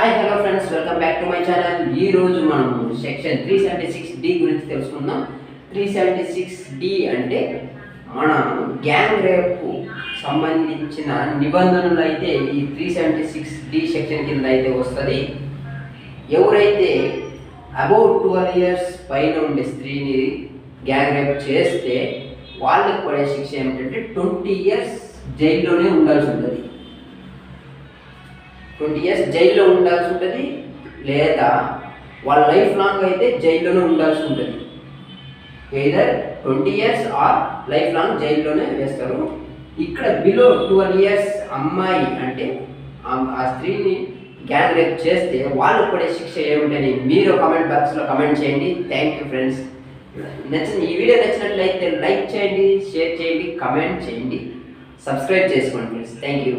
Hi hello friends, welcome back to my channel. ఈ రోజు మనం సెక్షన్ 376D గురించి తెలుసుకుందాం. 376D అంటే మన గ్యాంగ్ రేప్కు సంబంధించిన నిబంధనలు అయితే ఈ 376D సెక్షన్ కింద అయితే వస్తుంది. ఎవరైతే అబౌట్ 12 years పైన ఉండే స్త్రీని గ్యాంగ్ రేప్ చేస్తే వాళ్ళకి పడే శిక్ష ఏమిటంటే 20 years జైల్లోనే ఉండాల్సి ఉంటుంది. 20 years జైల్లో ఉండాల్సి ఉంటుంది, లేదా వాళ్ళ లైఫ్ లాంగ్ అయితే జైల్లోనే ఉండాల్సి ఉంటుంది. either 20 years or life long జైల్లోనే వేస్తారు. ఇక్కడ బిలో 12 years అమ్మాయి అంటే ఆ స్త్రీని గ్యాంగ్ రేప్ చేస్తే వాళ్ళు పడే శిక్ష ఏమిటని మీరు కామెంట్ బాక్స్లో కమెంట్ చేయండి. Thank you friends. ఈ వీడియో నచ్చినట్లయితే లైక్ చేయండి, షేర్ చేయండి, కమెంట్ చేయండి, సబ్స్క్రైబ్ చేసుకోండి ఫ్రెండ్స్. Thank you.